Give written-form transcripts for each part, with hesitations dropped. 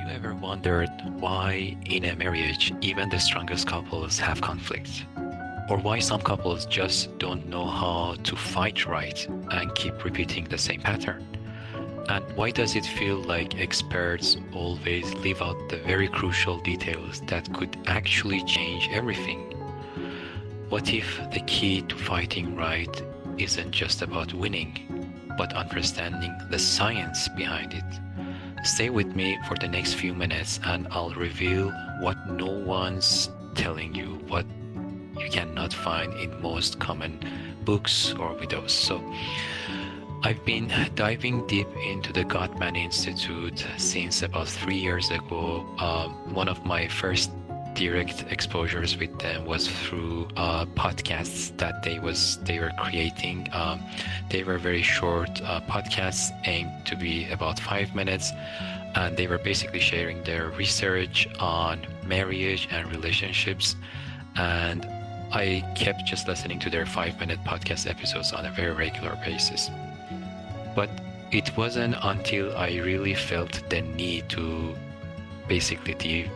You ever wondered why in a marriage even the strongest couples have conflict? Or why some couples just don't know how to fight right and keep repeating the same pattern? And why does it feel like experts always leave out the very crucial details that could actually change everything? What if the key to fighting right isn't just about winning, but understanding the science behind it? Stay with me for the next few minutes and I'll reveal what no one's telling you, what you cannot find in most common books or videos. So I've been diving deep into the Gottman Institute since about 3 years ago. One of my first direct exposures with them was through podcasts that they were creating. They were very short podcasts aimed to be about 5 minutes, and they were basically sharing their research on marriage and relationships. And I kept just listening to their 5-minute podcast episodes on a very regular basis. But it wasn't until I really felt the need to basically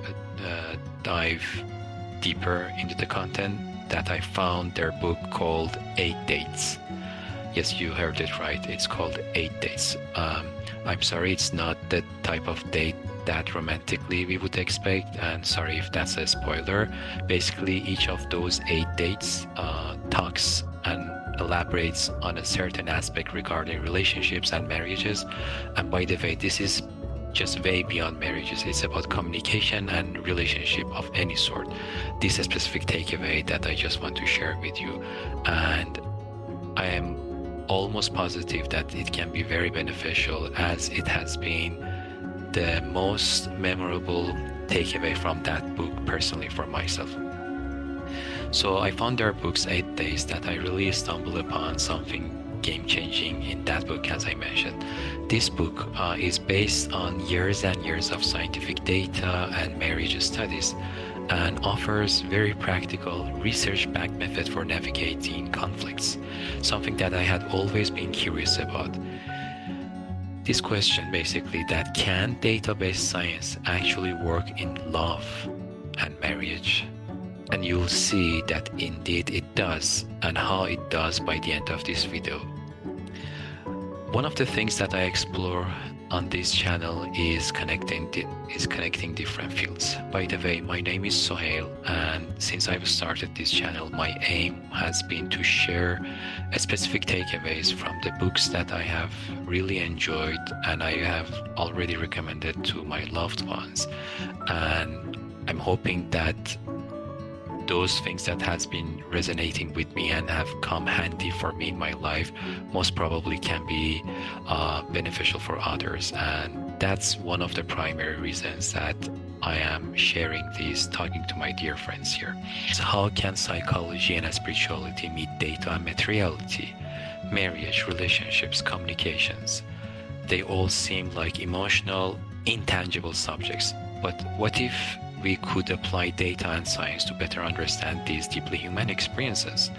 dive deeper into the content that I found their book called 8 Dates. Yes, you heard it right. It's called 8 Dates. I'm sorry, it's not the type of date that romantically we would expect, and sorry if that's a spoiler. Basically, each of those 8 dates talks and elaborates on a certain aspect regarding relationships and marriages. And by the way, this is just way beyond marriages. It's about communication and relationship of any sort. This is a specific takeaway that I just want to share with you, and I am almost positive that it can be very beneficial, as it has been the most memorable takeaway from that book personally for myself. So I found their books 8 Days that I really stumbled upon something game-changing in that book, as I mentioned. This book is based on years and years of scientific data and marriage studies, and offers very practical research-backed method for navigating conflicts, something that I had always been curious about. This question basically, that can data-based science actually work in love and marriage? And you'll see that indeed it does, and how it does by the end of this video. One of the things that I explore on this channel is connecting different fields. By the way, my name is Sohail, and since I've started this channel, my aim has been to share specific takeaways from the books that I have really enjoyed and I have already recommended to my loved ones. And I'm hoping that those things that has been resonating with me and have come handy for me in my life most probably can be beneficial for others. And that's one of the primary reasons that I am sharing this, talking to my dear friends here. So how can psychology and spirituality meet data and materiality? Marriage, relationships, communications, they all seem like emotional, intangible subjects. But what if we could apply data and science to better understand these deeply human experiences?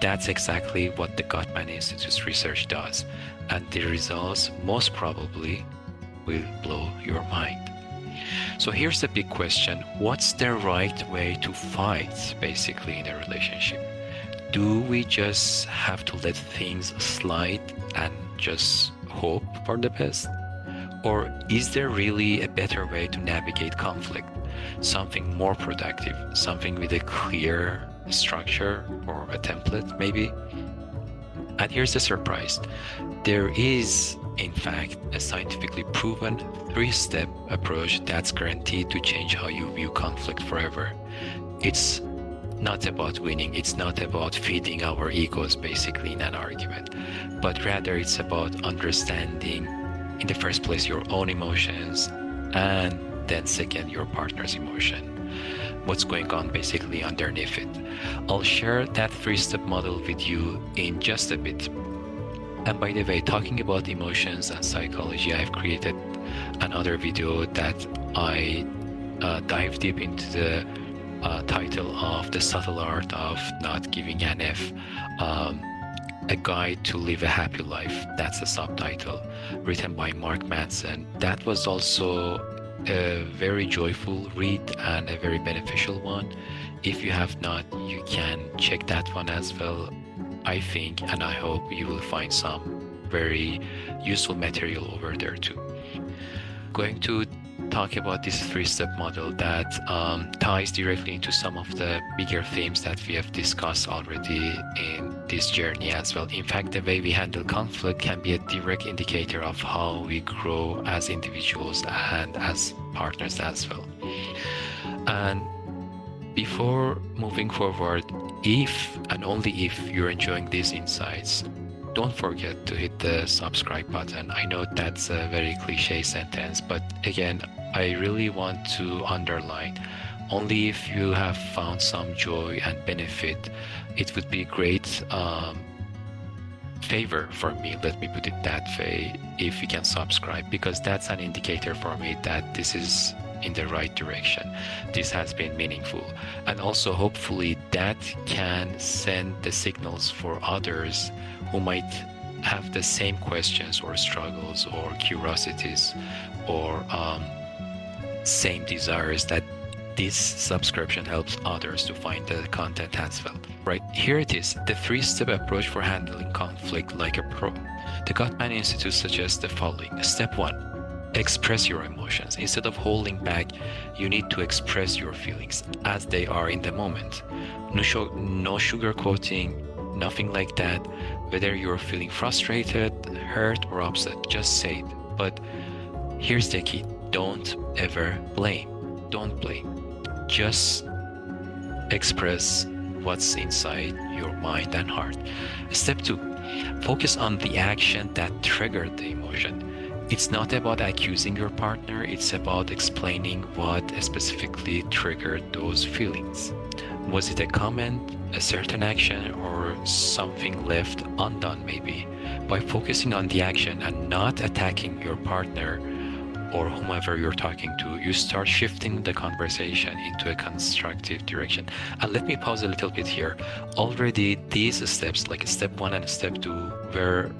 That's exactly what the Gottman Institute's research does, and the results most probably will blow your mind. So here's the big question: what's the right way to fight basically in a relationship? Do we just have to let things slide and just hope for the best? Or is there really a better way to navigate conflict? Something more productive, something with a clear structure or a template maybe? And here's the surprise. There is, in fact, a scientifically proven 3-step approach that's guaranteed to change how you view conflict forever. It's not about winning, it's not about feeding our egos basically in an argument, but rather it's about understanding in the first place your own emotions, and then second your partner's emotion, what's going on basically underneath it. I'll share that 3-step model with you in just a bit. And by the way, talking about emotions and psychology, I've created another video that I dive deep into the title of The Subtle Art of Not Giving an F, A Guide to Live a Happy Life. That's the subtitle, written by Mark Manson. That was also a very joyful read and a very beneficial one. If you have not, you can check that one as well. I think and I hope you will find some very useful material over there too. Going to talk about this three-step model that ties directly into some of the bigger themes that we have discussed already in this journey as well. In fact, the way we handle conflict can be a direct indicator of how we grow as individuals and as partners as well. And before moving forward, if and only if you're enjoying these insights, don't forget to hit the subscribe button. I know that's a very cliche sentence, but again, I really want to underline, only if you have found some joy and benefit, it would be a great favor for me, let me put it that way, if you can subscribe, because that's an indicator for me that this is in the right direction. This has been meaningful. And also hopefully that can send the signals for others who might have the same questions or struggles or curiosities or same desires, that this subscription helps others to find the content as well. Right, here it is, the three-step approach for handling conflict like a pro. The Gottman Institute suggests the following. Step 1. Express your emotions. Instead of holding back, you need to express your feelings as they are in the moment. No sugarcoating, nothing like that. Whether you're feeling frustrated, hurt, or upset, just say it. But here's the key. Don't ever blame. Don't blame. Just express what's inside your mind and heart. Step 2. Focus on the action that triggered the emotion. It's not about accusing your partner, it's about explaining what specifically triggered those feelings. Was it a comment, a certain action, or something left undone maybe? By focusing on the action and not attacking your partner or whomever you're talking to, you start shifting the conversation into a constructive direction. And let me pause a little bit here. Already these steps, like step 1 and step 2, were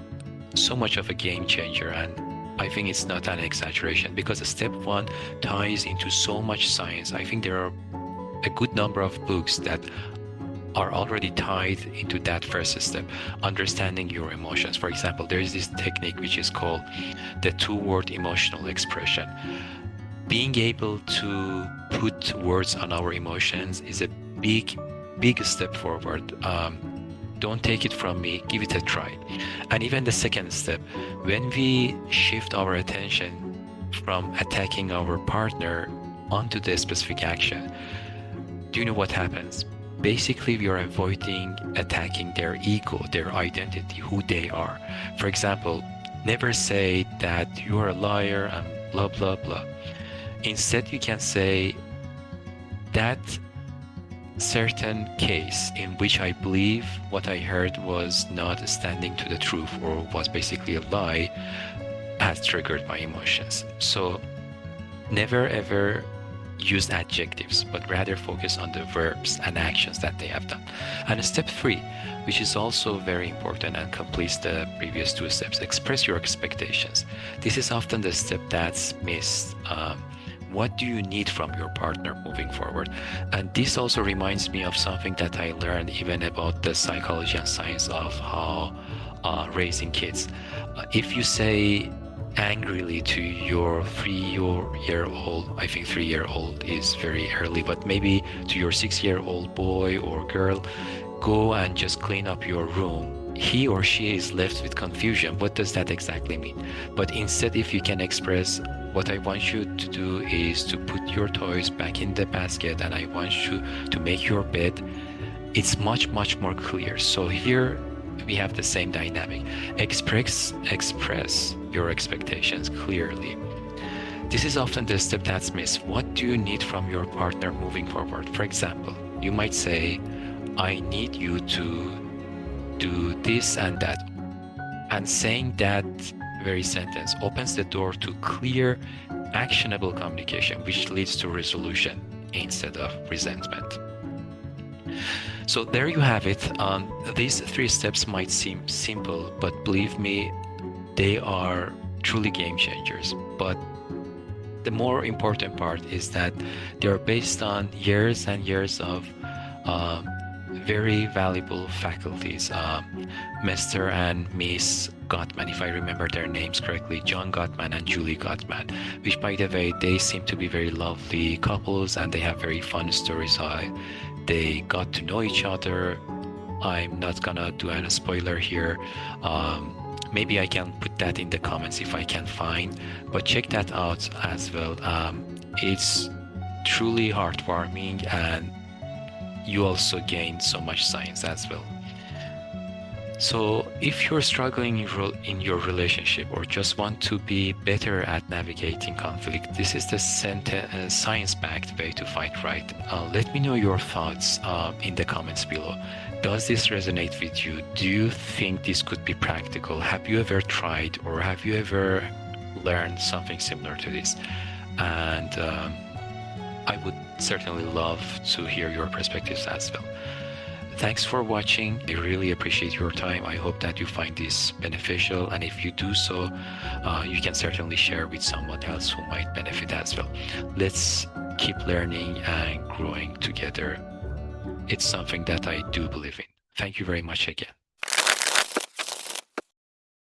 so much of a game changer, and I think it's not an exaggeration, because step 1 ties into so much science. I think there are a good number of books that are already tied into that first step, understanding your emotions. For example, there is this technique which is called the 2-word emotional expression. Being able to put words on our emotions is a big step forward. Don't take it from me, give it a try. And even the second step, when we shift our attention from attacking our partner onto the specific action, do you know what happens? Basically, we are avoiding attacking their ego, their identity, who they are. For example, never say that you are a liar and blah, blah, blah. Instead, you can say that certain case in which I believe what I heard was not standing to the truth or was basically a lie has triggered my emotions. So never ever use adjectives, but rather focus on the verbs and actions that they have done. And step 3, which is also very important and completes the previous 2 steps, express your expectations. This is often the step that's missed. What do you need from your partner moving forward? And this also reminds me of something that I learned even about the psychology and science of how raising kids. If you say angrily to your 3-year-old, I think 3-year-old is very early, but maybe to your 6-year-old boy or girl, go and just clean up your room, he or she is left with confusion. What does that exactly mean? But instead, if you can express, what I want you to do is to put your toys back in the basket and I want you to make your bed, it's much more clear. So here we have the same dynamic. Express your expectations clearly. This is often the step that's missed. What do you need from your partner moving forward? For example, you might say, I need you to do this and that. And saying that very sentence opens the door to clear, actionable communication, which leads to resolution instead of resentment. So there you have it. These 3 steps might seem simple, but believe me, they are truly game changers. But the more important part is that they are based on years and years of uh, very valuable faculties. Mr. and Miss Gottman, if I remember their names correctly, John Gottman and Julie Gottman, which by the way, they seem to be very lovely couples and they have very fun stories how they got to know each other. I'm not gonna do a spoiler here. Maybe I can put that in the comments if I can find, but check that out as well. It's truly heartwarming and you also gain so much science as well. So if you're struggling in your relationship or just want to be better at navigating conflict, this is the science-backed way to fight right. Let me know your thoughts in the comments below. Does this resonate with you? Do you think this could be practical? Have you ever tried or have you ever learned something similar to this? And I would certainly love to hear your perspectives as well. Thanks for watching. I really appreciate your time. I hope that you find this beneficial. And if you do so, you can certainly share with someone else who might benefit as well. Let's keep learning and growing together. It's something that I do believe in. Thank you very much again.